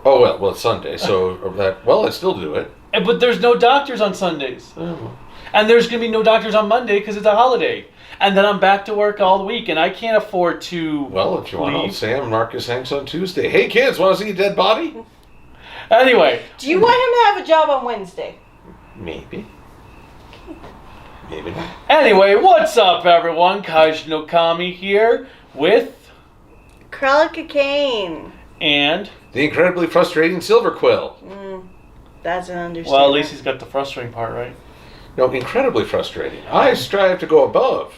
Oh, well, it's Sunday, so I still do it. But there's no doctors on Sundays. Oh. And there's going to be no doctors on Monday because it's a holiday. And then I'm back to work all week, and I can't afford to Well, if you want to, Sam Marcus hangs on Tuesday. Hey, kids, want to see a dead body? Anyway. Do you want him to have a job on Wednesday? Maybe. Maybe not. Anyway, what's up, everyone? Kaiju no Kami here with... Kralika Kane. And... The incredibly frustrating Silver Quill. That's an understatement. Well, at least he's got the frustrating part, right? No, incredibly frustrating. I strive to go above.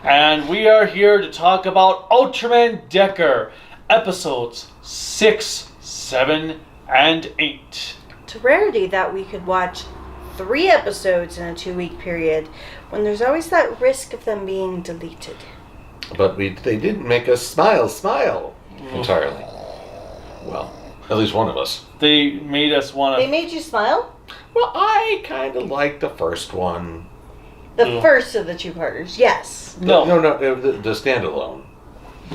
And we are here to talk about Ultraman Decker, episodes 6, 7, and 8. It's a rarity that we could watch 3 episodes in a 2-week period when there's always that risk of them being deleted. But they didn't make us smile entirely. Well, at least one of us. They made us want to... They made you smile? Well, I kind of liked the first one. The first of the 2-parters, yes. No, the standalone.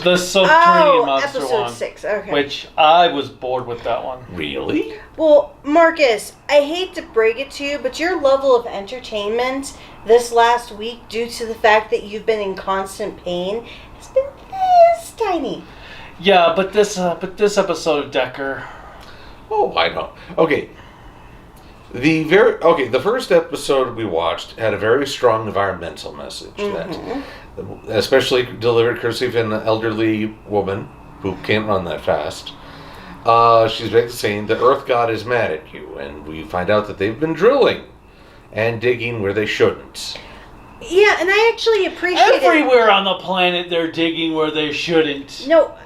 the subterranean monster episode one. 6, okay. Which I was bored with that one. Really? Well, Marcus, I hate to break it to you, but your level of entertainment this last week, due to the fact that you've been in constant pain, has been this tiny. Yeah, but this episode of Decker... Oh, I don't. Okay. The first episode we watched had a very strong environmental message that, especially delivered courtesy of an elderly woman who can't run that fast. She's basically saying the Earth God is mad at you, and we find out that they've been drilling and digging where they shouldn't. Yeah, and I actually appreciate Everywhere on the planet they're digging where they shouldn't. No,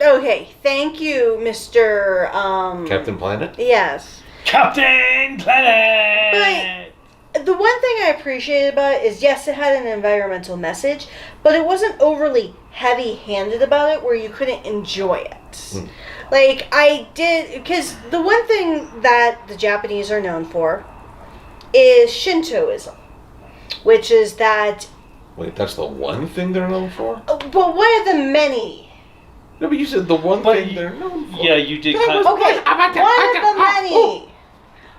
okay, thank you, Mr. Captain Planet? Yes. Captain Planet! But the one thing I appreciated about it is, yes, it had an environmental message, but it wasn't overly heavy-handed about it where you couldn't enjoy it. Like, I did, because the one thing that the Japanese are known for is Shintoism, which is that... Wait, that's the one thing they're known for? But one of the many... No, but you said the one thing they're known for. Yeah, you did kind of... Okay,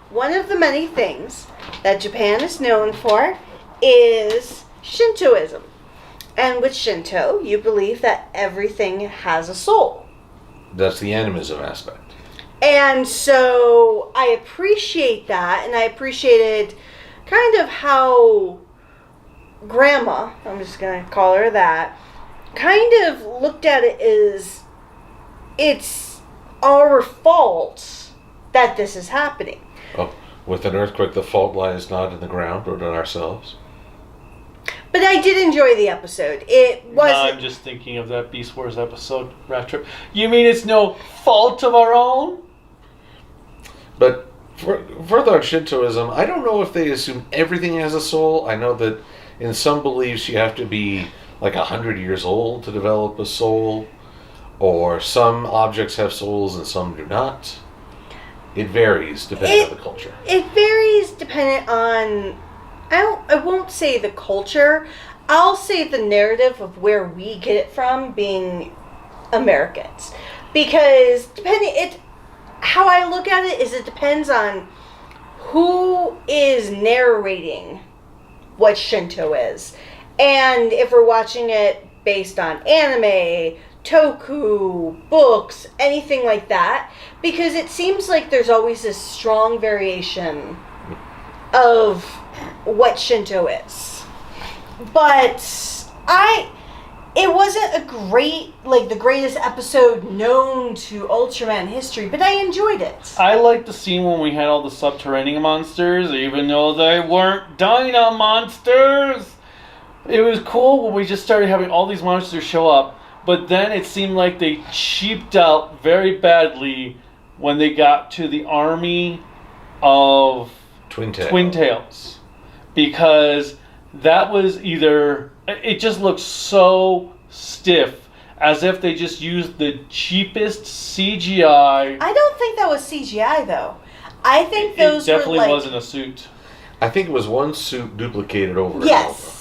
one of the many things that Japan is known for is Shintoism. And with Shinto, you believe that everything has a soul. That's the animism aspect. And so I appreciate that, and I appreciated kind of how Grandma, I'm just going to call her that, kind of looked at it as it's our fault that this is happening. Oh, with an earthquake, the fault lies not in the ground, but in ourselves. But I did enjoy the episode. It wasn't... No, I'm just thinking of that Beast Wars episode, Rat Trip. You mean it's no fault of our own? But further on Shintoism, I don't know if they assume everything has a soul. I know that in some beliefs you have to be like 100 years old to develop a soul, or some objects have souls and some do not. It varies depending on the culture. It varies dependent on, I won't say the culture, I'll say the narrative of where we get it from, being Americans. Because how I look at it is it depends on who is narrating what Shinto is. And if we're watching it based on anime, Toku, books, anything like that, because it seems like there's always this strong variation of what Shinto is. But it wasn't the greatest episode known to Ultraman history, but I enjoyed it. I liked the scene when we had all the subterranean monsters, even though they weren't Dyna monsters. It was cool when we just started having all these monsters show up, but then it seemed like they cheaped out very badly when they got to the army of Twin Tails. Because that was it just looked so stiff, as if they just used the cheapest CGI. I don't think that was CGI, though. I think those were definitely wasn't a suit. I think it was one suit duplicated over and over. Yes.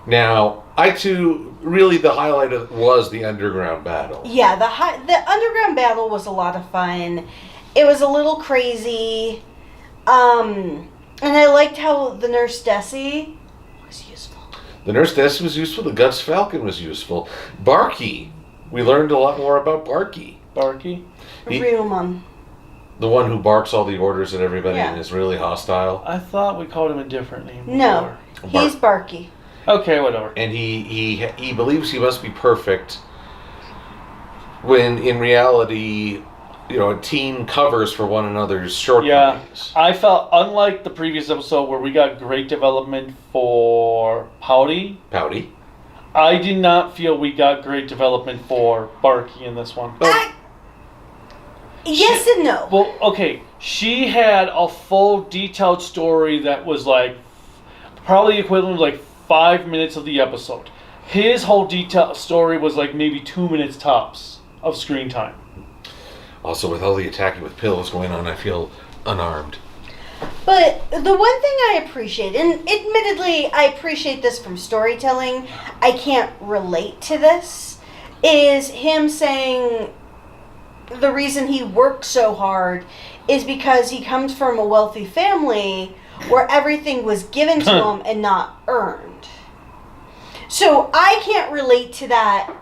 Now, I too, really the highlight was the underground battle. Yeah, the underground battle was a lot of fun. It was a little crazy. And I liked how the Nurse Desi was useful. The Nurse Desi was useful. The Guts Falcon was useful. Barky. We learned a lot more about Barky. Barky? Ryuman. The one who barks all the orders at everybody and is really hostile. I thought we called him a different name. No, he's Barky. Okay, whatever. And he believes he must be perfect, when in reality, a team covers for one another's shortcomings. Yeah, I felt, unlike the previous episode where we got great development for Pouty, I did not feel we got great development for Barky in this one. Yes and no. Well, okay, she had a full detailed story that was like probably equivalent of like 5 minutes of the episode. His whole detailed story was like maybe 2 minutes tops of screen time. Also, with all the attacking with pillows going on, I feel unarmed. But the one thing I appreciate, and admittedly I appreciate this from storytelling, I can't relate to this, is him saying the reason he works so hard is because he comes from a wealthy family where everything was given to him and not earned. So I can't relate to that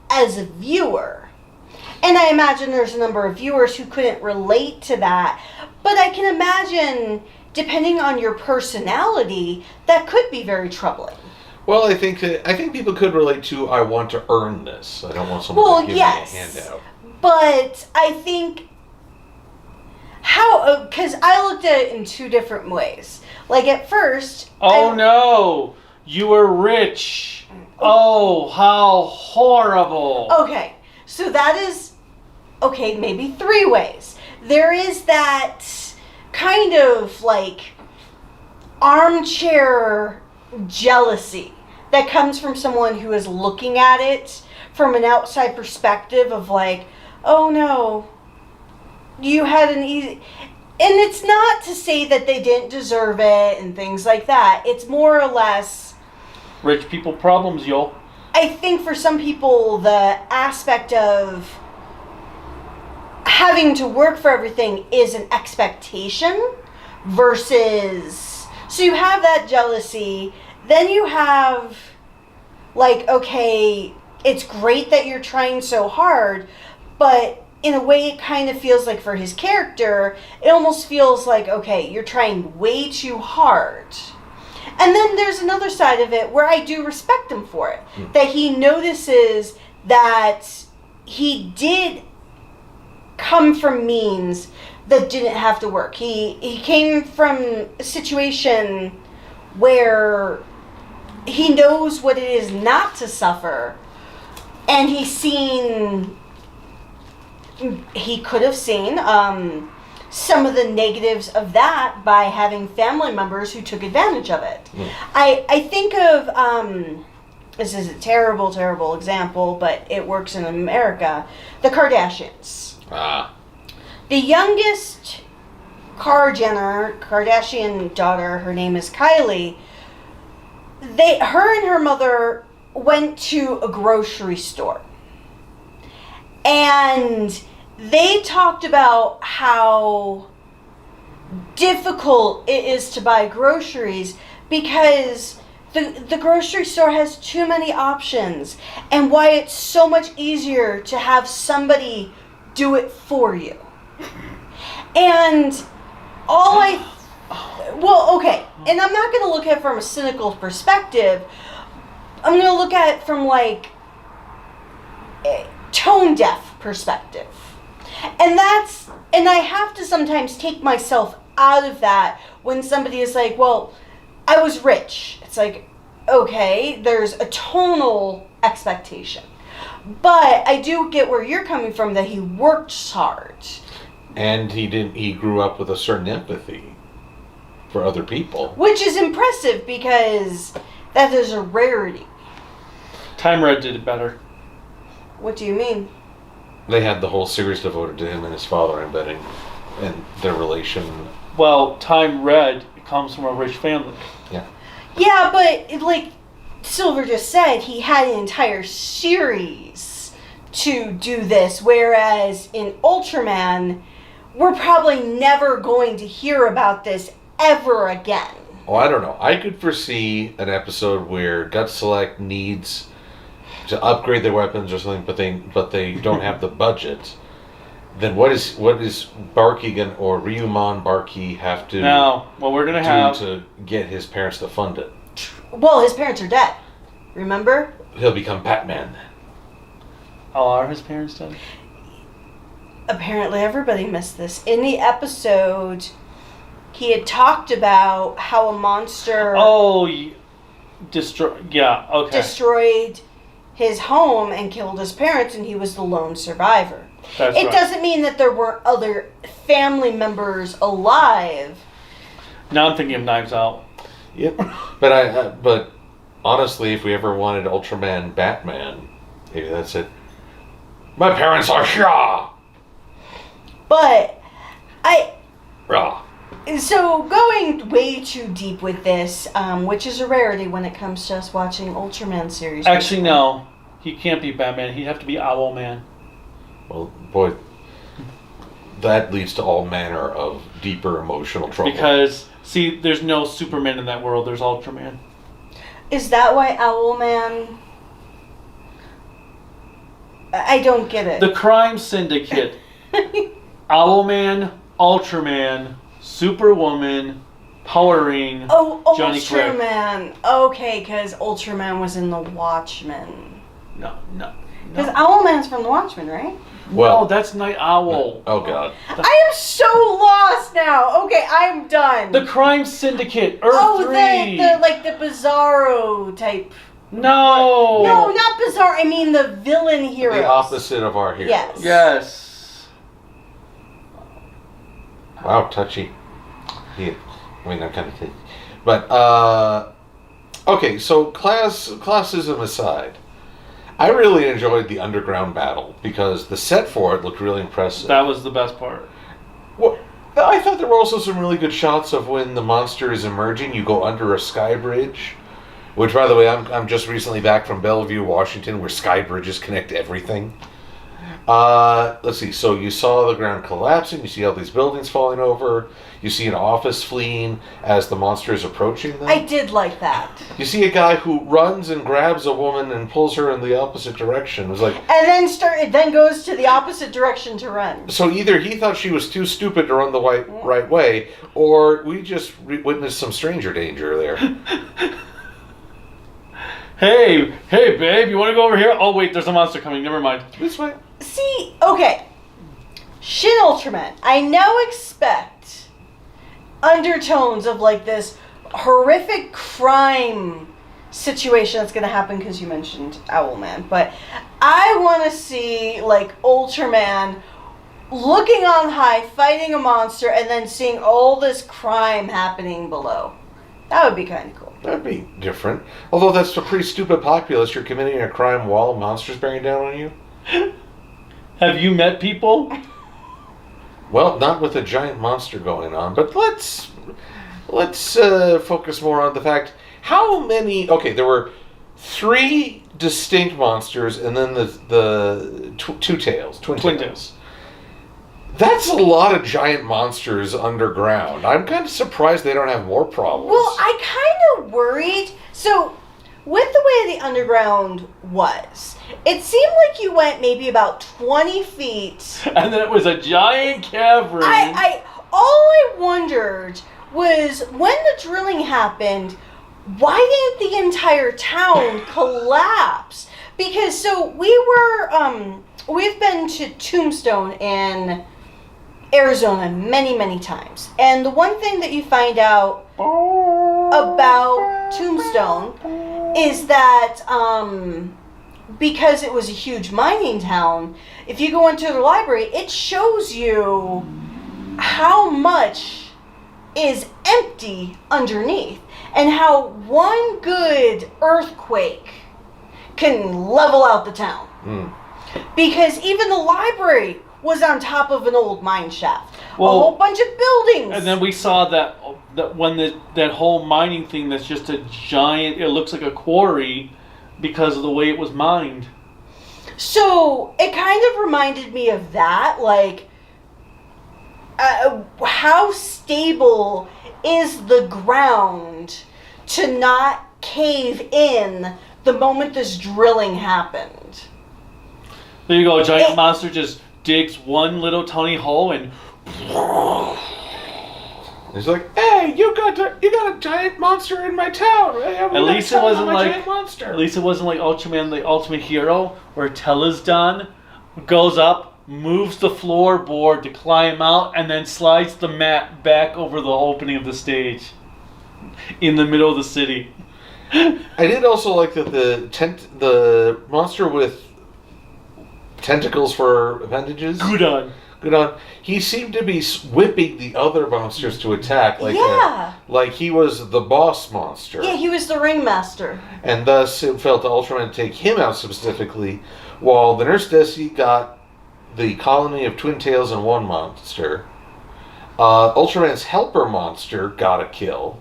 as a viewer. And I imagine there's a number of viewers who couldn't relate to that. But I can imagine, depending on your personality, that could be very troubling. Well, I think people could relate to, I want to earn this. I don't want someone to give me a handout. But I think because I looked at it in two different ways. Like at first... no! You were rich! Oh, how horrible! Okay, so that is... Okay, maybe 3 ways. There is that kind of like armchair jealousy that comes from someone who is looking at it from an outside perspective of like, oh no, you had an easy... And it's not to say that they didn't deserve it and things like that. It's more or less... Rich people problems, yo. I think for some people, the aspect of having to work for everything is an expectation versus... So you have that jealousy. Then you have, like, okay, it's great that you're trying so hard, but in a way it kind of feels like for his character, it almost feels like, okay, you're trying way too hard. And then there's another side of it where I do respect him for it. That he notices that he did come from means that didn't have to work. He came from a situation where he knows what it is not to suffer. And he could have seen some of the negatives of that by having family members who took advantage of it. I think of, this is a terrible, terrible example, but it works in America, the Kardashians. The youngest Kardashian daughter, her name is Kylie, her and her mother went to a grocery store. And they talked about how difficult it is to buy groceries because the grocery store has too many options, and why it's so much easier to have somebody do it for you. And and I'm not going to look at it from a cynical perspective. I'm going to look at it from like a tone deaf perspective. And I have to sometimes take myself out of that when somebody is like, well, I was rich. It's like, okay, there's a tonal expectation. But I do get where you're coming from, that he worked hard. And he grew up with a certain empathy for other people. Which is impressive because that is a rarity. Time Red did it better. What do you mean? They had the whole series devoted to him and his father, I'm betting, and their relation. Well, Time Red comes from a rich family. Yeah. Yeah, but like Silver just said, he had an entire series to do this, whereas in Ultraman, we're probably never going to hear about this ever again. Oh, I don't know. I could foresee an episode where Gut Select needs to upgrade their weapons or something, but they don't have the budget. Then what is Barky or Ryuman Barky have to Now, what we're gonna have to get his parents to fund it? Well, his parents are dead. Remember? He'll become Batman then. Oh, are his parents dead? Apparently everybody missed this. In the episode, he had talked about how a monster destroyed his home and killed his parents, and he was the lone survivor. That's it right. doesn't mean that there weren't other family members alive. Now I'm thinking of Knives Out. Yep. But honestly, if we ever wanted Ultraman Batman, maybe that's it. My parents are Shaw. But Rah. So going way too deep with this, which is a rarity when it comes to us watching Ultraman series. Actually, no. He can't be Batman. He'd have to be Owlman. Well, boy, that leads to all manner of deeper emotional trouble. Because, see, there's no Superman in that world. There's Ultraman. Is that why Owlman? I don't get it. The crime syndicate. Owlman, Ultraman, Superwoman, Powering, Oh, Johnny Quick. Ultraman. Okay, because Ultraman was in the Watchmen. No. Because Owlman's from the Watchmen, right? Well, no, that's Night Owl. Oh, God. I am so lost now. Okay, I'm done. The crime syndicate, Earth 3. the Bizarro type. No. No, not Bizarro. I mean the villain heroes. The opposite of our heroes. Yes. Yes. Wow, touchy. Yeah. I mean, I'm kind of... But, okay, so classism aside, I really enjoyed the underground battle because the set for it looked really impressive. That was the best part. Well, I thought there were also some really good shots of when the monster is emerging. You go under a sky bridge, which, by the way, I'm just recently back from Bellevue, Washington, where sky bridges connect everything. Let's see. So you saw the ground collapsing. You see all these buildings falling over. You see an office fleeing as the monster is approaching them. I did like that. You see a guy who runs and grabs a woman and pulls her in the opposite direction. It was like, And then goes to the opposite direction to run. so either he thought she was too stupid to run the right way, or we just witnessed some stranger danger there. Hey, babe, you want to go over here? Oh, wait, there's a monster coming. Never mind. This way. See, okay. Shin Ultraman. I now expect undertones of like this horrific crime situation that's going to happen because you mentioned Owlman. But I want to see like Ultraman looking on high, fighting a monster, and then seeing all this crime happening below. That would be kind of cool. That'd be different. Although that's a pretty stupid populace. You're committing a crime while a monster's bearing down on you. Have you met people? Well, not with a giant monster going on. But let's focus more on the fact how many. Okay, there were 3 distinct monsters, and then the twin tails. That's a lot of giant monsters underground. I'm kind of surprised they don't have more problems. Well, I kind of worried. So, with the way the underground was, it seemed like you went maybe about 20 feet. And then it was a giant cavern. All I wondered was when the drilling happened, why didn't the entire town collapse? Because we've been to Tombstone in Arizona many times, and the one thing that you find out about Tombstone is that because it was a huge mining town, if you go into the library, it shows you how much is empty underneath and how one good earthquake can level out the town. Because even the library was on top of an old mine shaft. Well, a whole bunch of buildings. And then we saw that when that whole mining thing that's just a giant, it looks like a quarry because of the way it was mined. So it kind of reminded me of that, like how stable is the ground to not cave in the moment this drilling happened. There you go, a giant monster just digs one little tiny hole and he's like, "Hey, you got a giant monster in my town. At least it wasn't like giant monster." At least it wasn't like Ultraman, the Ultimate Hero, where Telesdan goes up, moves the floorboard to climb out, and then slides the mat back over the opening of the stage in the middle of the city. I did also like that the monster with tentacles for appendages. Gudon. He seemed to be whipping the other monsters to attack, like he was the boss monster. Yeah, he was the ringmaster. And thus it felt to Ultraman to take him out specifically, while the Nurse Desi got the colony of twin tails and one monster. Ultraman's helper monster got a kill.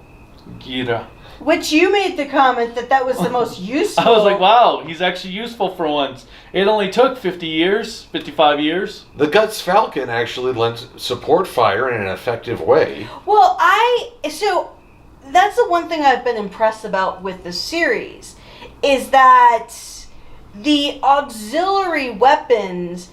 Gira. Which you made the comment that was the most useful. I was like, wow, he's actually useful for once. It only took 55 years. The Guts Falcon actually lent support fire in an effective way. Well, so that's the one thing I've been impressed about with the series, is that the auxiliary weapons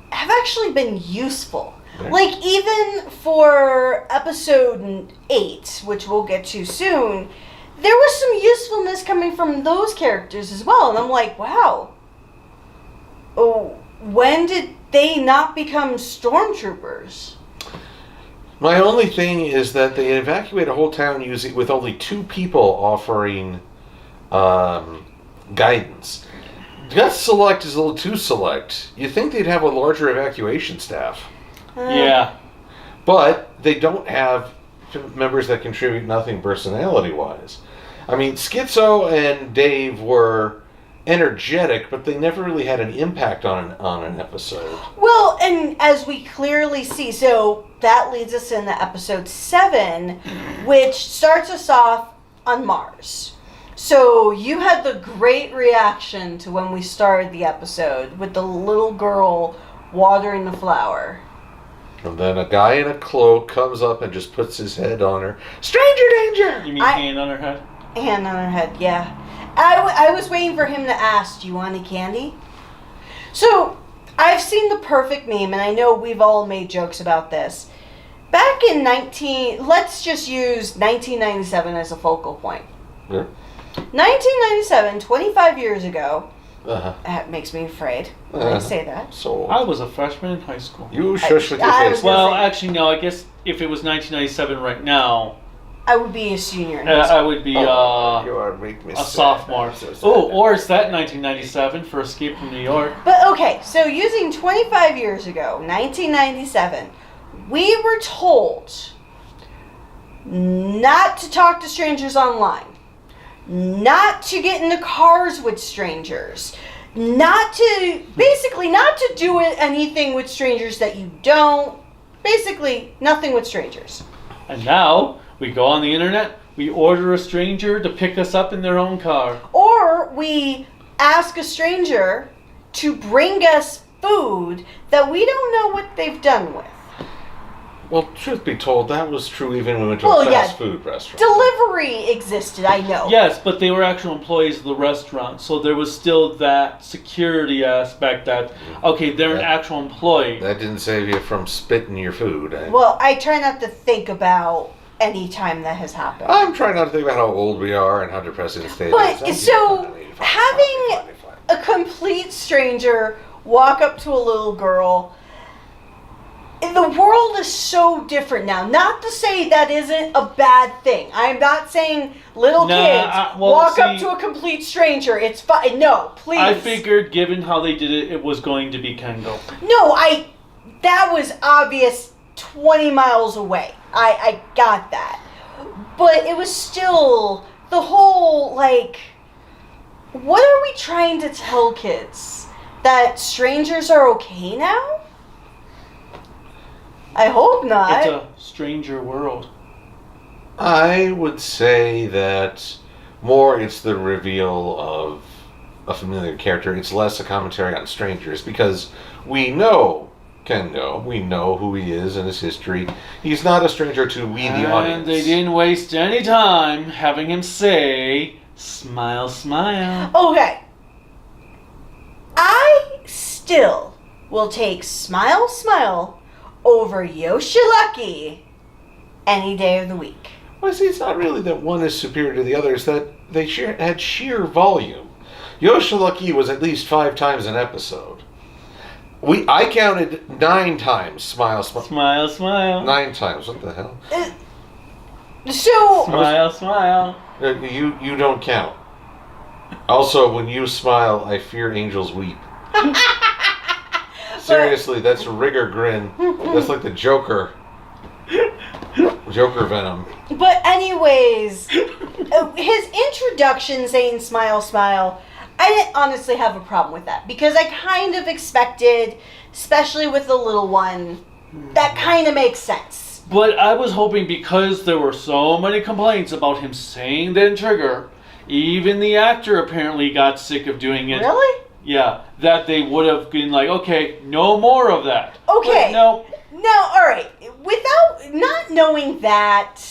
have actually been useful. Yeah. Like, even for episode 8, which we'll get to soon, there was some usefulness coming from those characters as well. And I'm like, wow. Oh, when did they not become stormtroopers? My only thing is that they evacuate a whole town with only 2 people offering guidance. Guts Select is a little too select. You'd think they'd have a larger evacuation staff. Yeah. But they don't have members that contribute nothing personality-wise. I mean, Schizo and Dave were energetic, but they never really had an impact on an episode. Well, and as we clearly see, so that leads us into episode 7, which starts us off on Mars. So you had the great reaction to when we started the episode with the little girl watering the flower. And then a guy in a cloak comes up and just puts his head on her. Stranger danger! You mean hand on her head? Hand on her head, yeah. I was waiting for him to ask, do you want any candy? So, I've seen the perfect meme, and I know we've all made jokes about this. Back in let's just use 1997 as a focal point. Yeah. 1997, 25 years ago. That makes me afraid when I say that. So I was a freshman in high school. You shush with your face. Well, actually, no. I guess if it was 1997 right now, I would be a senior in high school. I would be a sophomore. Or is that 1997 for Escape from New York? But okay, so using 25 years ago, 1997, we were told not to talk to strangers online. Not to get into cars with strangers. Not to do anything with strangers that you don't. Basically, nothing with strangers. And now, we go on the internet, we order a stranger to pick us up in their own car. Or we ask a stranger to bring us food that we don't know what they've done with. Well, truth be told, that was true even when we went to a fast food restaurant. Delivery existed, I know. Yes, but they were actual employees of the restaurant, so there was still that security aspect that, okay, they're an actual employee. That didn't save you from spitting your food. Well, I try not to think about any time that has happened. I'm trying not to think about how old we are and how depressing the state is. But, so, having a complete stranger walk up to a little girl... The world is so different now. Not to say that isn't a bad thing. I'm not saying little kids walk up to a complete stranger. It's fine. No, please. I figured, given how they did it, it was going to be Kendall. No, that was obvious 20 miles away. I got that. But it was still the whole, like, what are we trying to tell kids? That strangers are okay now? I hope not. It's a stranger world. I would say that more it's the reveal of a familiar character. It's less a commentary on strangers because we know Kengo. We know who he is and his history. He's not a stranger to we, the audience. And they didn't waste any time having him say, smile, smile. Okay. I still will take Smile Smile over Yoshilucky any day of the week. Well, see, it's not really that one is superior to the other. It's that they had sheer volume. Yoshilucky was at least 5 times an episode. I counted 9 times. Smile, smile. Smile, smile. 9 times. What the hell? So Smile, smile. You don't count. Also, when you smile, I fear angels weep. Seriously, that's a rigor grin. That's like the Joker. Joker venom. But anyways, his introduction saying smile, smile, I didn't honestly have a problem with that because I kind of expected, especially with the little one, that kind of makes sense. But I was hoping because there were so many complaints about him saying the trigger, even the actor apparently got sick of doing it. Really? Yeah, that they would have been like, okay, no more of that. Okay. But no. No, alright. Without not knowing that,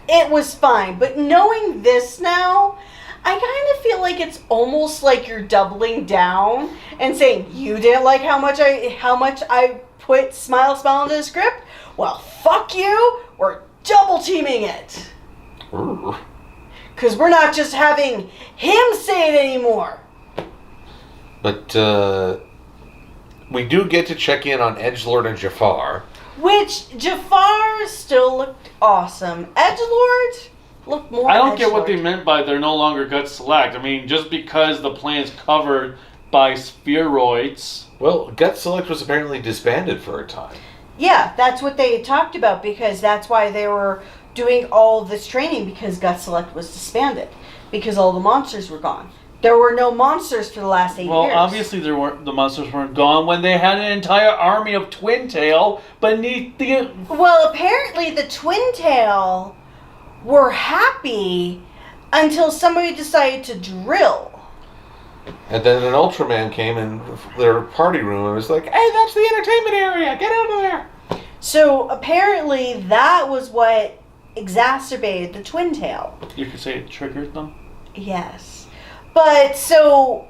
it was fine. But knowing this now, I kind of feel like it's almost like you're doubling down and saying, you didn't like how much I put smile, smile into the script? Well, fuck you. We're double teaming it. Because we're not just having him say it anymore. But we do get to check in on Edgelord and Jafar. Which, Jafar still looked awesome. Edgelord looked more I don't get what edgelord. they meant by they're no longer gut select. I mean, just because the planet's covered by spheroids. Well, Gut Select was apparently disbanded for a time. Yeah, that's what they had talked about because that's why they were doing all this training because Gut Select was disbanded. Because all the monsters were gone. There were no monsters for the last 8 years. Well, obviously the monsters weren't gone when they had an entire army of Twin Tail beneath the... Well, apparently the Twin Tail were happy until somebody decided to drill. And then an Ultraman came in their party room and was like, hey, that's the entertainment area. Get out of there. So apparently that was what exacerbated the Twin Tail. You could say it triggered them? Yes. But so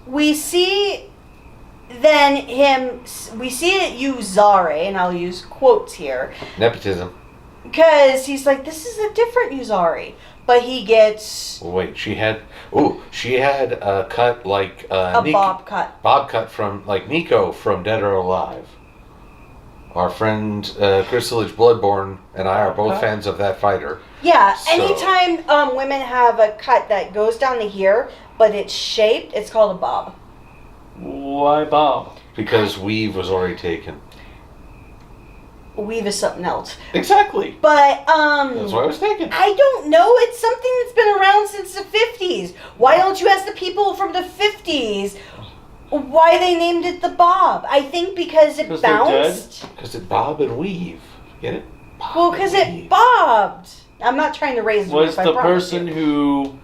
we see we see it use Zare, and I'll use quotes here. Nepotism. Because he's like, this is a different Yuzari. But he gets Wait, she had a cut like a bob cut. Bob cut from like Nico from Dead or Alive. Our friend Crystalage Bloodborne and I are both fans of that fighter. Yeah, So- anytime women have a cut that goes down to here, but it's shaped, it's called a bob. Why Bob? Because weave was already taken. Weave is something else. Exactly. But, That's what I was thinking. I don't know. It's something that's been around since the 50s. Why don't you ask the people from the 50s why they named it the bob? I think because it 'Cause they're bounced. Because it bob and weave. Get it? Bob Well, and because weave. it bobbed. I'm not trying to raise the Was roof, I the promise person you. who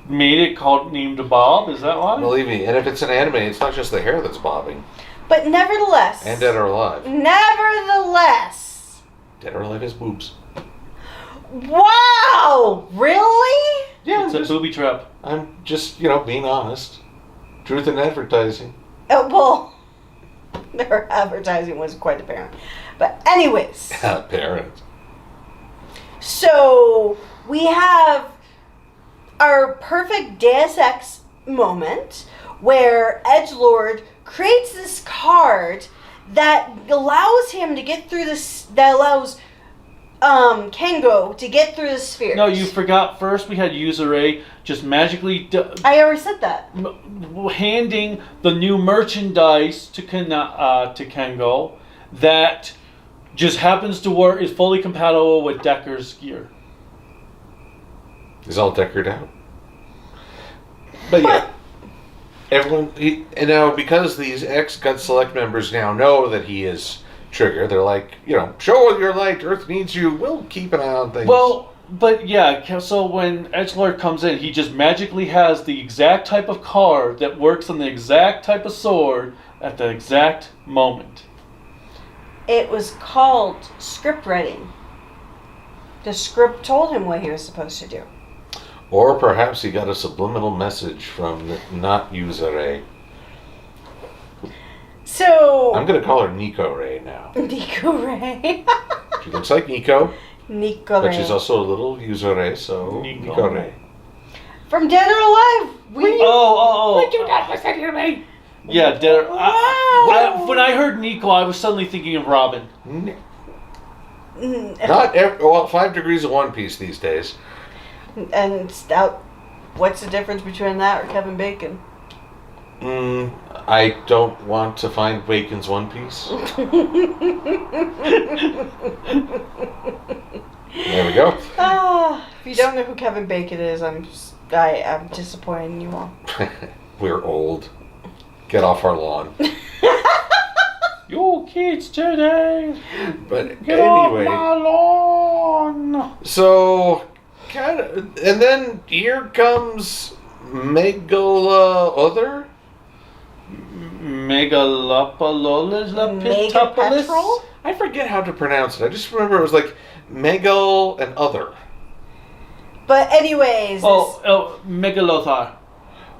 made it named Bob? Is that why? Believe me, and if it's an anime, it's not just the hair that's bobbing. But nevertheless. And Dead or Alive. Nevertheless. Dead or Alive has boobs. Wow! Really? Yeah, It's a booby trap. I'm just, being honest. Truth in advertising. Well, their advertising was quite apparent. But anyways. Apparent. So, we have our perfect Deus Ex moment where Edgelord creates this card that allows him to get through this, that allows Kengo to get through the spheres. No, you forgot first we had Yuzure just magically I already said that. handing the new merchandise to Kengo that just happens to work, is fully compatible with Decker's gear. He's all deckered out. But yeah. Everyone, and now because these ex-Gut Select members now know that he is trigger. They're like, show your light. Earth needs you. We'll keep an eye on things. Well, but yeah, so when Edgelord comes in, he just magically has the exact type of card that works on the exact type of sword at the exact moment. It was called script writing. The script told him what he was supposed to do. Or perhaps he got a subliminal message from not Yuzure. So... I'm going to call her Nico Ray now. Nico Ray. She looks like Nico. Nico But Ray. she's also a little Yuzure, so Nico Ray. From Dead or Alive. Would you not listen to me? Yeah, Dead or... Wow. when I heard Nico, I was suddenly thinking of Robin. Not every... Well, 5 degrees of One Piece these days. And what's the difference between that or Kevin Bacon? I don't want to find Bacon's One Piece. There we go. If you don't know who Kevin Bacon is, I'm disappointed in you all. We're old. Get off our lawn. You kids today. But Get off anyway. my lawn. So, and then here comes Megaloother? Megapetrol? I forget how to pronounce it. I just remember it was like Megal and Other. But anyways... Megalothar.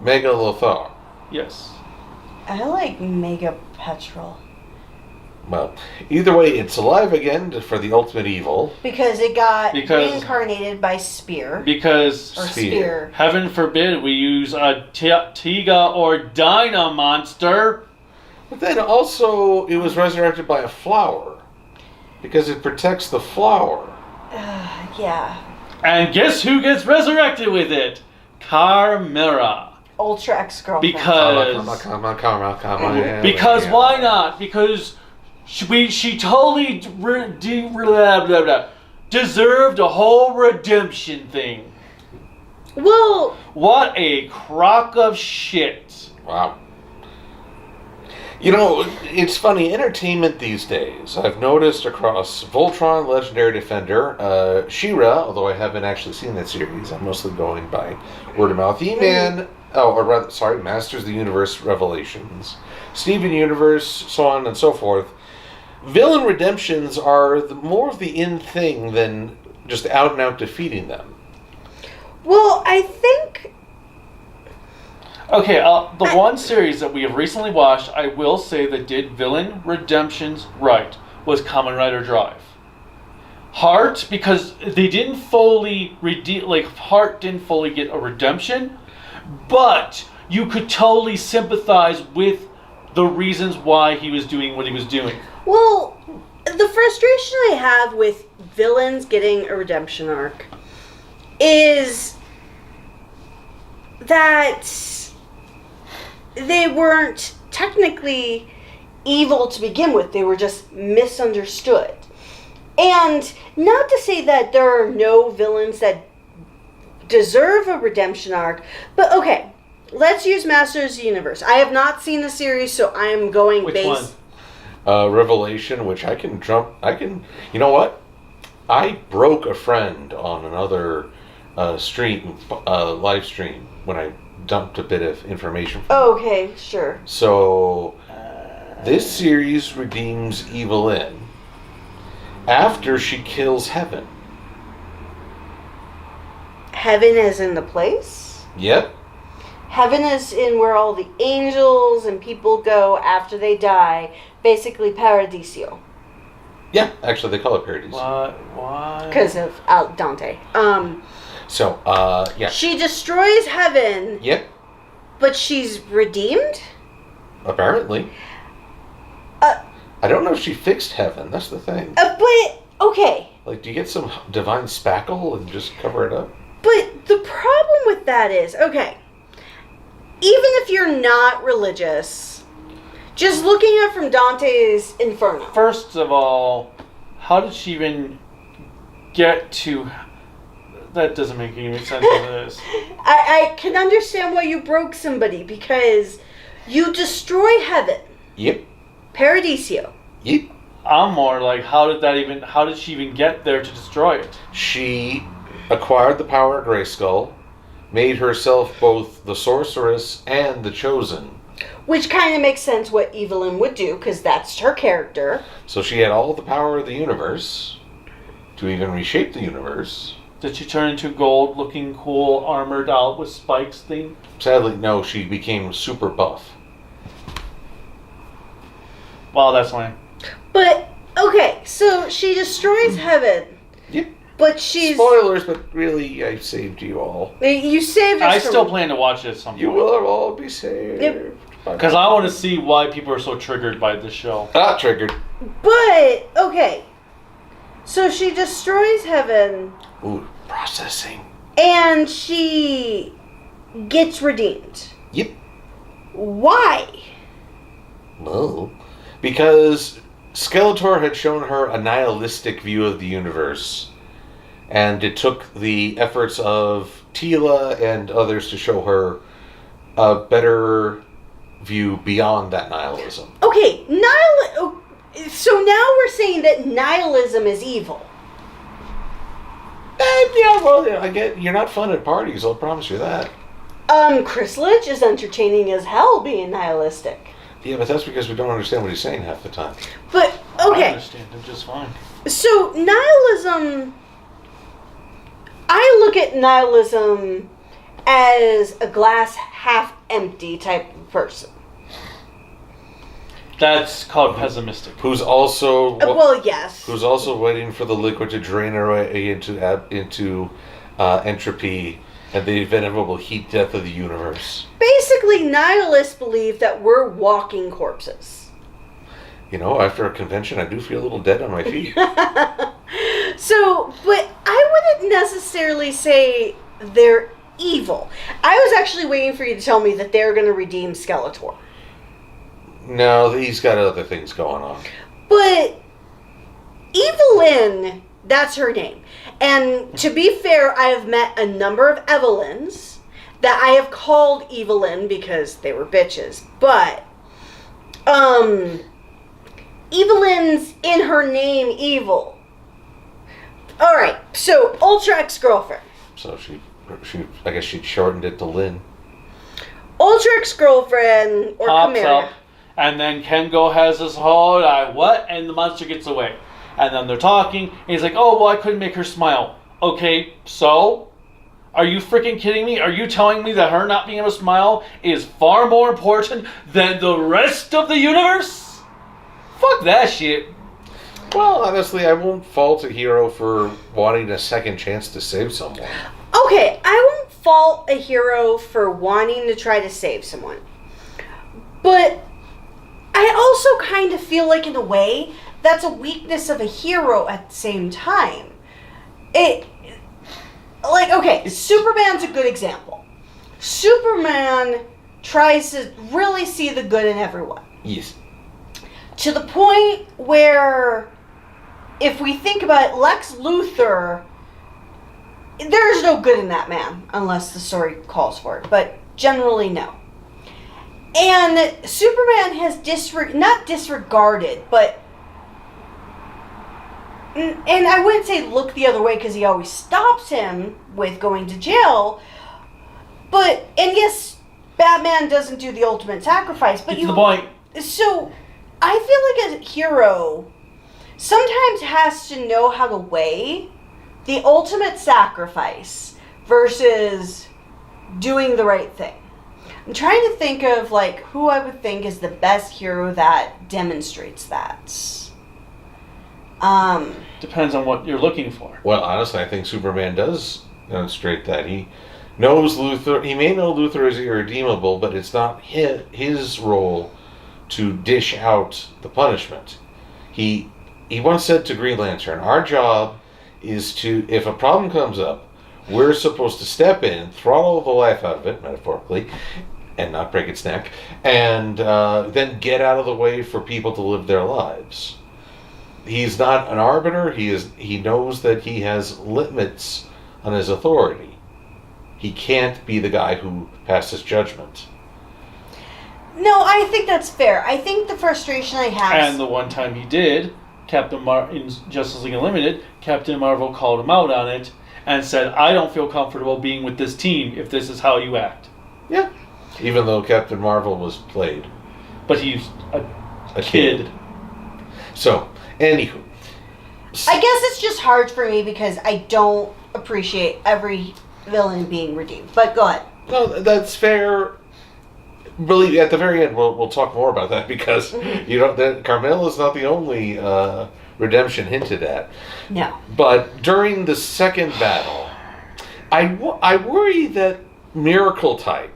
Megalothar. Yes. I like Megapetrol. Well, either way, it's alive again for the ultimate evil. Because it got reincarnated by Spear. Because... Or Spear. Heaven forbid we use a Tiga or Dyna monster. But then also, it was resurrected by a flower. Because it protects the flower. Yeah. And guess who gets resurrected with it? Carmera. Ultra ex-girlfriend. Because why not? Because she totally deserved a whole redemption thing. Well... What a crock of shit. Wow. It's funny, entertainment these days, I've noticed across Voltron, Legendary Defender, She-Ra, although I haven't actually seen that series, I'm mostly going by word of mouth, E-Man, Masters of the Universe Revelations, Steven Universe, so on and so forth. Villain redemptions are more of the in thing than just out and out defeating them. Well, I think... Okay, the one series that we have recently watched, I will say that did villain redemptions right, was Kamen Rider Drive. Heart, because they didn't fully Heart didn't fully get a redemption, but you could totally sympathize with the reasons why he was doing what he was doing. Well, the frustration I have with villains getting a redemption arc is that they weren't technically evil to begin with. They were just misunderstood. And not to say that there are no villains that deserve a redemption arc, but okay, let's use Masters of the Universe. I have not seen the series, so I am going Which based... one? Revelation, which you know what? I broke a friend on another live stream when I dumped a bit of information. Okay, sure. So, this series redeems Evelyn after she kills Heaven. Heaven is in the place? Yep. Heaven is in where all the angels and people go after they die. Basically, Paradiso. Yeah, actually they call it Paradiso. Why? Because of Dante. Yeah. She destroys Heaven. Yep. But she's redeemed? Apparently. I don't know if she fixed Heaven. That's the thing. But, okay. Like, do you get some divine spackle and just cover it up? But the problem with that is, okay, even if you're not religious, just looking at it from Dante's Inferno. First of all, how did she even get to... That doesn't make any sense of this. I can understand why you broke somebody, because you destroy Heaven. Yep. Paradiso. Yep. I'm more like, how did she even get there to destroy it? She acquired the power of Grayskull, made herself both the sorceress and the chosen. Which kind of makes sense what Evelyn would do, because that's her character. So she had all the power of the universe to even reshape the universe. Did she turn into gold, looking cool, armored out with spikes thing? Sadly, no, she became super buff. Wow, that's lame. But, okay, so she destroys heaven. Yep. But she's... Spoilers, but really, I saved you all. You saved us I from... still plan to watch it at some point. You will all be saved. Yep. Because I want to see why people are so triggered by this show. Not triggered. But, okay. So she destroys heaven. Ooh, processing. And she gets redeemed. Yep. Why? Well, because Skeletor had shown her a nihilistic view of the universe. And it took the efforts of Tila and others to show her a better view beyond that nihilism. Okay, so now we're saying that nihilism is evil. Yeah, well, I get you're not fun at parties, I'll promise you that. Chris Litch is entertaining as hell being nihilistic. Yeah, but that's because we don't understand what he's saying half the time. But, I okay. understand him just fine. So, nihilism... I look at nihilism as a glass half empty type of person. That's called pessimistic. Who's also Well, yes. who's also waiting for the liquid to drain away into entropy and the inevitable heat death of the universe. Basically, nihilists believe that we're walking corpses. You know, after a convention, I do feel a little dead on my feet. So, but I wouldn't necessarily say they're evil. I was actually waiting for you to tell me that they're going to redeem Skeletor. No, he's got other things going on. But Evelyn, that's her name. And to be fair, I have met a number of Evelyns that I have called Evelyn because they were bitches. But Evelyn's in her name evil. Alright, so Ultra ex-girlfriend. So she I guess she shortened it to Lynn. Ultra ex-girlfriend or Pops Chimera. up, and then Kengo has this whole what? And the monster gets away. And then they're talking, and he's like, oh, well, I couldn't make her smile. Okay, so? Are you freaking kidding me? Are you telling me that her not being able to smile is far more important than the rest of the universe? Fuck that shit. Well, honestly, I won't fault a hero for wanting a second chance to save someone. Okay, I won't fault a hero for wanting to try to save someone. But I also kind of feel like, in a way, that's a weakness of a hero at the same time. Superman's a good example. Superman tries to really see the good in everyone. Yes. To the point where, if we think about it, Lex Luthor, there's no good in that man, unless the story calls for it, but generally no. And Superman has not disregarded, but, and I wouldn't say look the other way because he always stops him with going to jail, but, and yes, Batman doesn't do the ultimate sacrifice, but Get to the point. So, I feel like a hero sometimes has to know how to weigh the ultimate sacrifice versus doing the right thing. I'm trying to think of who I would think is the best hero that demonstrates that. Depends on what you're looking for. Well, honestly, I think Superman does demonstrate that. He knows Luthor. He may know Luthor is irredeemable, but it's not his role to dish out the punishment. He once said to Green Lantern, our job is to, if a problem comes up, we're supposed to step in, throttle the life out of it, metaphorically, and not break its neck, and then get out of the way for people to live their lives. He's not an arbiter. He knows that he has limits on his authority. He can't be the guy who passes judgment. No, I think that's fair. I think the frustration I have... And the one time he did, in Justice League Unlimited, Captain Marvel called him out on it and said, I don't feel comfortable being with this team if this is how you act. Yeah. Even though Captain Marvel was played. But he's a kid. So, anywho. I guess it's just hard for me because I don't appreciate every villain being redeemed. But go ahead. No, that's fair. Really, at the very end, we'll talk more about that because Carmela's not the only redemption hinted at. No. But during the second battle, I worry that Miracle Type,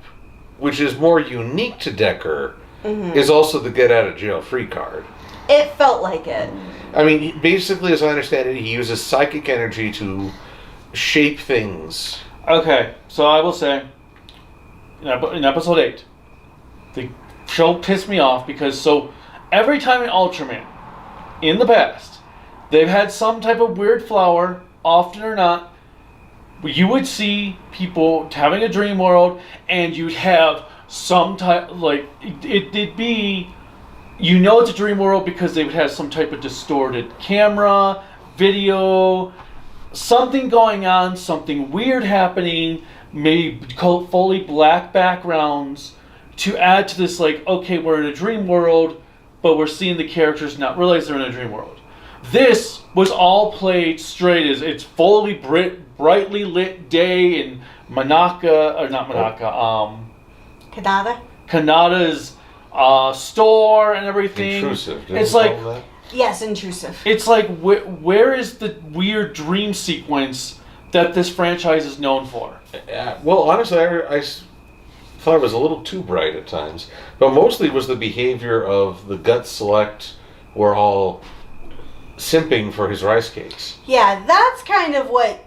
which is more unique to Decker, is also the get out of jail free card. It felt like it. I mean, basically, as I understand it, he uses psychic energy to shape things. Okay, so I will say, in episode 8, the show pissed me off because every time in Ultraman, in the past, they've had some type of weird flower, often or not, you would see people having a dream world, and you'd have some type, like, it'd be, it's a dream world because they would have some type of distorted camera, video, something going on, something weird happening, maybe fully black backgrounds, to add to this, like, okay, we're in a dream world, but we're seeing the characters not realize they're in a dream world. This was all played straight as it's fully brightly lit day in Kanada's store and everything. Intrusive. It's like, that? Yes, intrusive. it's like where is the weird dream sequence that this franchise is known for? Well, honestly, I thought it was a little too bright at times, but mostly it was the behavior of the Gut Select were all simping for his rice cakes. Yeah, that's kind of what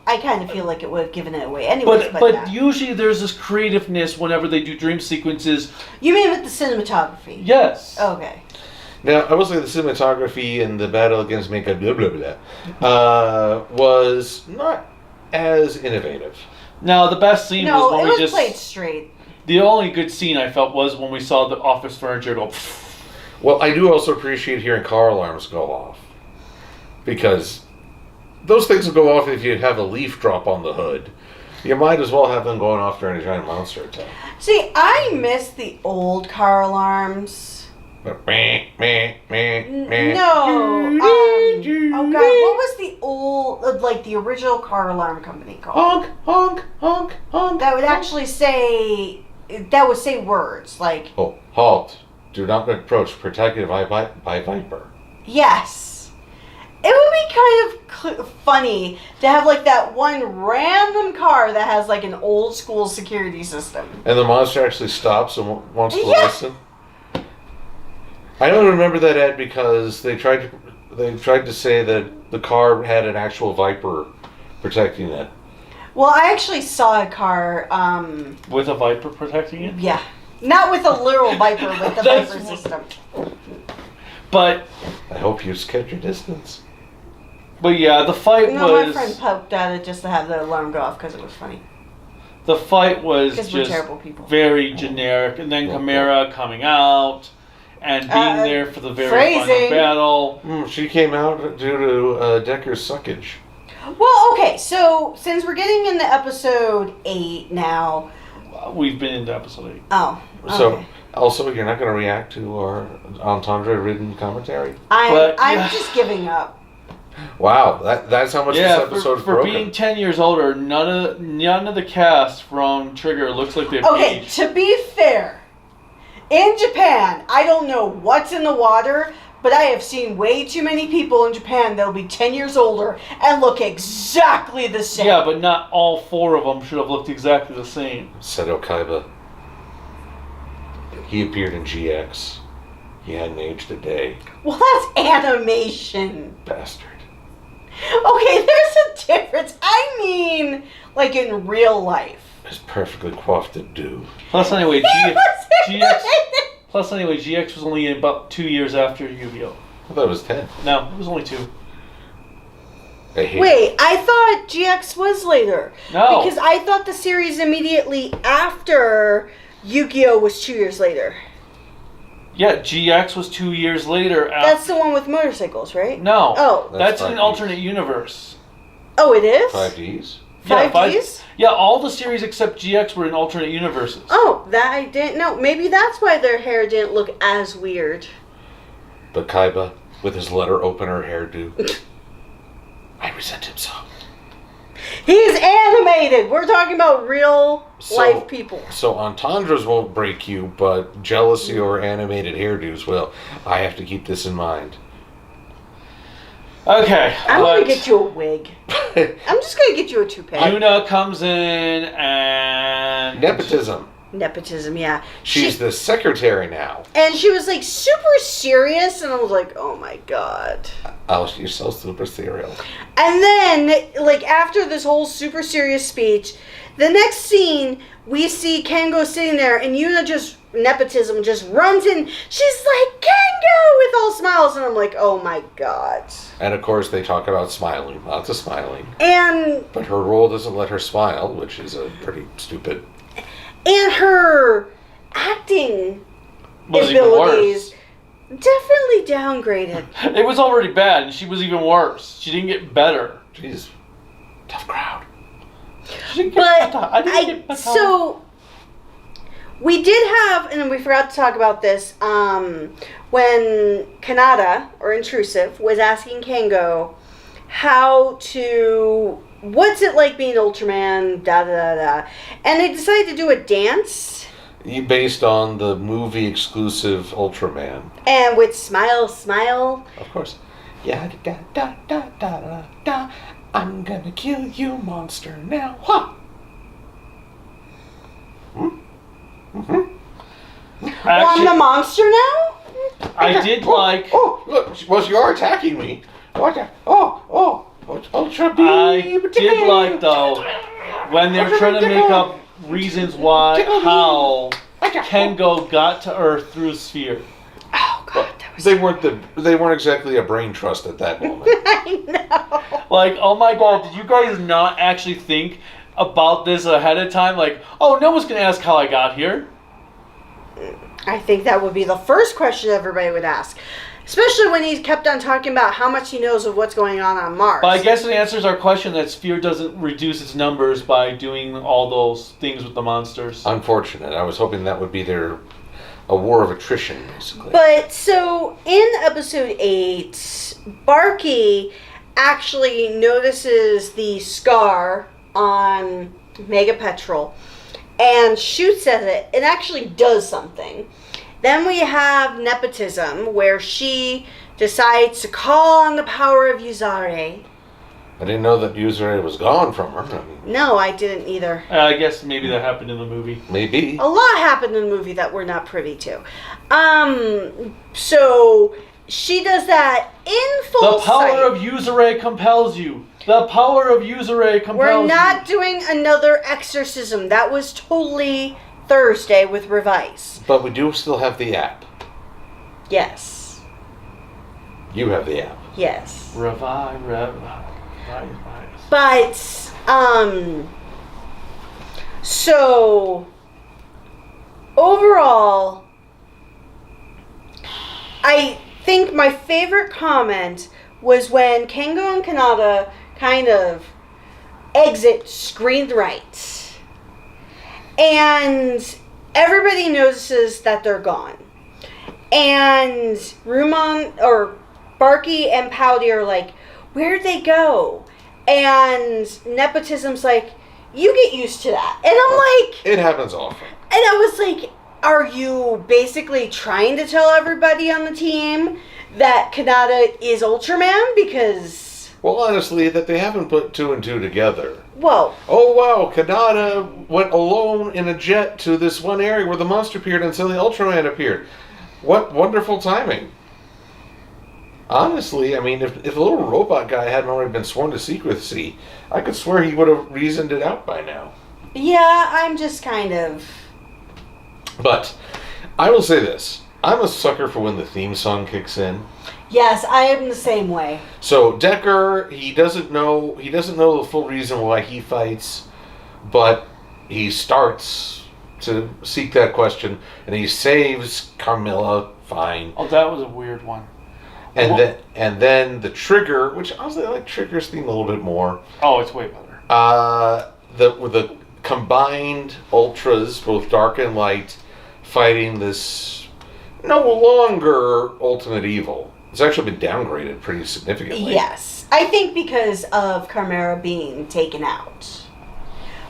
I kind of feel like it would have given it away anyways. But usually there's this creativeness whenever they do dream sequences. You mean with the cinematography? Yes. Okay. Now, I will say the cinematography and the battle against Mecha blah blah blah was not as innovative. Now the best scene was when it was played straight. The only good scene I felt was when we saw the office furniture go. Well, I do also appreciate hearing car alarms go off, because those things will go off if you have a leaf drop on the hood. You might as well have them going off during a giant monster attack. See, I miss the old car alarms. No. Oh God, what was the old, like the original car alarm company called? Honk, honk, honk, honk. That would actually say words like. Oh, halt! Do not approach. Protected by Viper. Yes. It would be kind of funny to have like that one random car that has like an old school security system. And the monster actually stops and wants to listen. I don't remember that ad because they tried to say that the car had an actual Viper protecting it. Well, I actually saw a car with a Viper protecting it? Yeah. Not with a literal Viper, with the Viper system. But I hope you kept your distance. But yeah, the fight was. My friend poked at it just to have the alarm go off because it was funny. The fight was just terrible people. Very generic, and then Chimera coming out and being there for the very final battle. She came out due to Decker's suckage. Well, okay, so since we're getting into episode 8 now. We've been into episode 8. Oh. Okay. So, also, you're not going to react to our entendre-ridden commentary? I'm just giving up. Wow, that's how much this episode's for broken. Being 10 years older, none of the cast from Trigger looks like they've Okay, aged. to be fair, in Japan, I don't know what's in the water, but I have seen way too many people in Japan that'll be 10 years older and look exactly the same. Yeah, but not all 4 of them should have looked exactly the same. Seto Kaiba. He appeared in GX. He hadn't aged a day. Well, that's animation. Bastard. Okay, there's a difference. I mean, like in real life. It's perfectly coiffed to do. Plus, anyway, GX was only about 2 years after Yu-Gi-Oh! I thought it was 10. No, it was only 2. I thought GX was later. No. Because I thought the series immediately after Yu-Gi-Oh! Was 2 years later. Yeah, GX was 2 years later. That's the one with motorcycles, right? No. Oh. That's That's an 5Ds. alternate universe. Oh, it is? 5Ds? Yeah, 5Ds? Yeah, all the series except GX were in alternate universes. Oh, that I didn't know. Maybe that's why their hair didn't look as weird. But Kaiba, with his letter opener hairdo, I resent him so. He's animated! We're talking about real life people. So entendres won't break you, but jealousy or animated hairdos will. I have to keep this in mind. Okay. I'm going to get you a wig. I'm just going to get you a toupee. Yuna comes in and... Nepotism, yeah. She's the secretary now. And she was like super serious, and I was like, oh my god. Oh, you're so super serial. And then, like, after this whole super serious speech, the next scene, we see Kengo sitting there, and Yuna nepotism just runs in. She's like, Kengo! With all smiles, and I'm like, oh my god. And of course, they talk about smiling. Lots of smiling. But her role doesn't let her smile, which is a pretty stupid. And her acting was even abilities worse. definitely downgraded. It was already bad, and she was even worse. She didn't get better. Jeez. Tough crowd. So we did have, and we forgot to talk about this, when Kanata, or Intrusive, was asking Kengo what's it like being Ultraman, da-da-da-da. And they decided to do a dance. Based on the movie exclusive Ultraman. And with Smile, Smile. Of course. Yeah, da da da da da da. I'm gonna kill you, monster, now. Ha! I'm the monster now? I did like... Oh, look. Well, you are attacking me. Ultra Beam. I did like, though, when they were trying to make up reasons how Kengo got to Earth through a sphere. Oh god, that was. They weren't exactly a brain trust at that moment. I know. Like, oh my god, did you guys not actually think about this ahead of time? Like, oh, no one's gonna ask how I got here. I think that would be the first question everybody would ask. Especially when he kept on talking about how much he knows of what's going on Mars. But I guess it answers our question that Sphere doesn't reduce its numbers by doing all those things with the monsters. Unfortunate. I was hoping that would be a war of attrition, basically. But, so, in episode 8, Barky actually notices the scar on Mega Petrol and shoots at it. It actually does something. Then we have Nepotism, where she decides to call on the power of Yuzare. I didn't know that Yuzure was gone from her. No, I didn't either. I guess maybe that happened in the movie. Maybe. A lot happened in the movie that we're not privy to. So she does that in full The power sight. of Yuzure compels you. The power of Yuzure compels you. We're not doing another exorcism. That was totally Thursday with Revice. But we do still have the app. Yes. You have the app. Yes. Revive. But, so, overall, I think my favorite comment was when Kengo and Kanata kind of exit screened right. And everybody notices that they're gone. And Rumon, or Barky and Pouty are like, where'd they go? And Nepotism's like, you get used to that. And I'm like... It happens often. And I was like, are you basically trying to tell everybody on the team that Kanata is Ultraman? Because... Well, honestly, that they haven't put two and two together. Whoa. Oh, wow, Kanata went alone in a jet to this one area where the monster appeared and suddenly Ultraman appeared. What wonderful timing. Honestly, I mean, if the little robot guy hadn't already been sworn to secrecy, I could swear he would have reasoned it out by now. Yeah, I'm just kind of... But, I will say this. I'm a sucker for when the theme song kicks in. Yes, I am the same way. So Decker, he doesn't know the full reason why he fights, but he starts to seek that question, and he saves Carmilla fine. Oh, that was a weird one. And then the Trigger, which honestly I like Trigger's theme a little bit more. Oh, it's way better. With the combined Ultras, both dark and light, fighting this no longer ultimate evil. It's actually been downgraded pretty significantly. Yes. I think because of Chimera being taken out.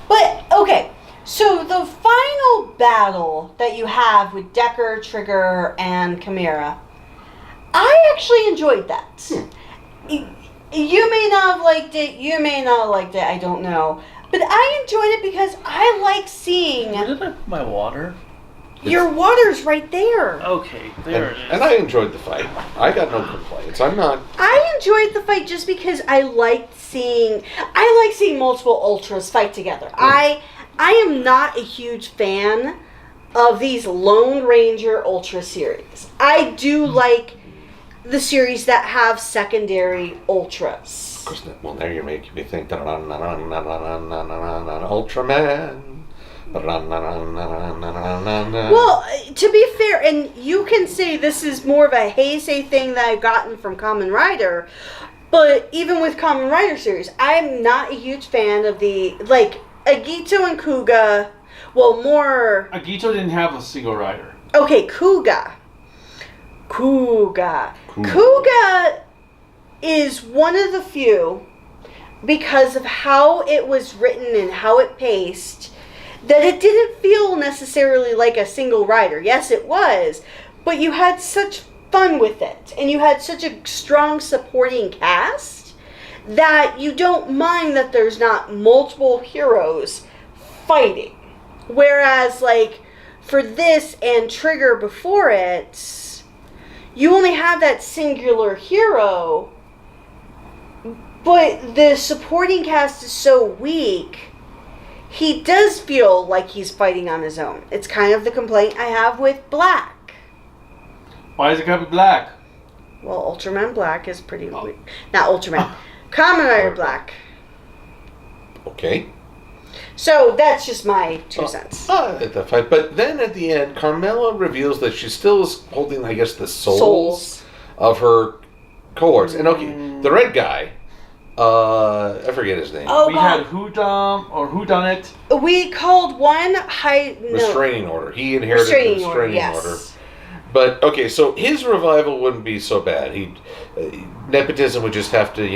But, okay, so the final battle that you have with Decker, Trigger, and Chimera, I actually enjoyed that. You may not have liked it, you may not have liked it, I don't know. But I enjoyed it because I like seeing... Where did I put my water? Your water's right there. Okay, there it is. And I enjoyed the fight. I got no complaints. I enjoyed the fight just because I like seeing multiple Ultras fight together. I am not a huge fan of these Lone Ranger Ultra series. I do like the series that have secondary Ultras. Of course, well, now you're making me think. Ultraman. Well, to be fair, and you can say this is more of a Heisei thing that I've gotten from Kamen Rider, but even with Kamen Rider series, I'm not a huge fan of the, like, Agito and Kuga, well, more... Agito didn't have a single rider. Okay, Kuga is one of the few, because of how it was written and how it paced, that it didn't feel necessarily like a single rider. Yes, it was, but you had such fun with it, and you had such a strong supporting cast that you don't mind that there's not multiple heroes fighting. Whereas, like, for this and Trigger before it, you only have that singular hero, but the supporting cast is so weak, he does feel like he's fighting on his own. It's kind of the complaint I have with Black. Why is it gotta be black? Well, Ultraman Black is pretty weak. Not Ultraman. Kamen Rider Black. Okay. So that's just my 2 cents. The fight. But then at the end, Carmela reveals that she still is holding, I guess, the souls of her cohorts. And okay, the red guy, I forget his name. We had Whodunit. We called one restraining order. He inherited the restraining order. But okay, so his revival wouldn't be so bad. Nepotism would just have to,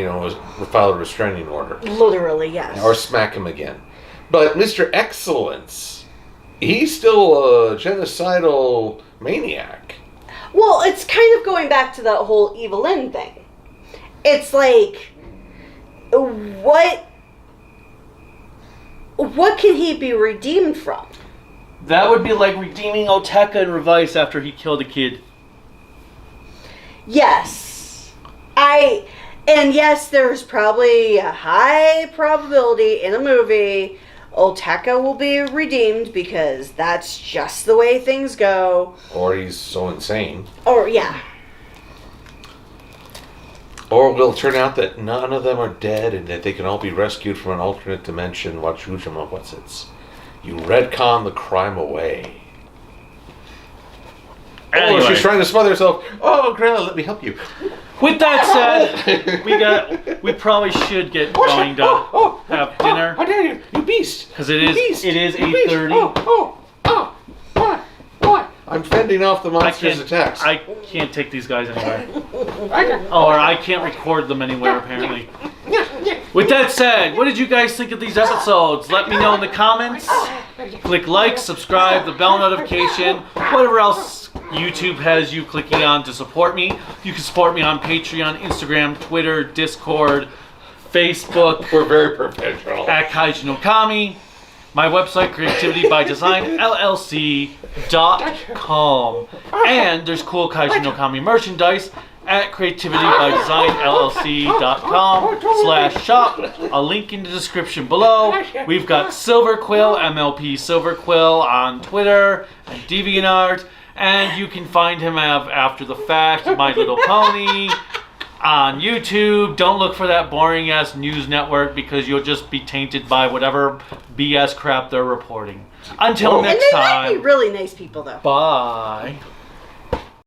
file a restraining order. Literally, yes. Or smack him again. But Mr. Excellence, he's still a genocidal maniac. Well, it's kind of going back to that whole Evelyn thing. It's like, what can he be redeemed from? That would be like redeeming Oteka and Revice after he killed a kid. Yes. And yes, there's probably a high probability in a movie Oteka will be redeemed because that's just the way things go. Or he's so insane. Or, yeah. Or will turn out that none of them are dead and that they can all be rescued from an alternate dimension. You retcon the crime away. Anyway. Oh, she's trying to smother herself. Oh, Grandma, let me help you. With that said, we probably should get going to have dinner. How dare you, you beast! Because it is 8:30. What? I'm fending off the monster's attacks. I can't take these guys anywhere. Or I can't record them anywhere, apparently. With that said, what did you guys think of these episodes? Let me know in the comments. Click like, subscribe, the bell notification, whatever else YouTube has you clicking on to support me. You can support me on Patreon, Instagram, Twitter, Discord, Facebook. We're very professional. At Kaiju no Kami. My website, creativitybydesignllc.com. And there's cool Kaiju no Kami merchandise at creativitybydesignllc.com/shop. A link in the description below. We've got Silver Quill, MLP Silver Quill on Twitter and DeviantArt. And you can find him after the fact, My Little Pony, on YouTube. Don't look for that boring ass news network because you'll just be tainted by whatever BS crap they're reporting. Until next time. And they might be really nice people though. Bye.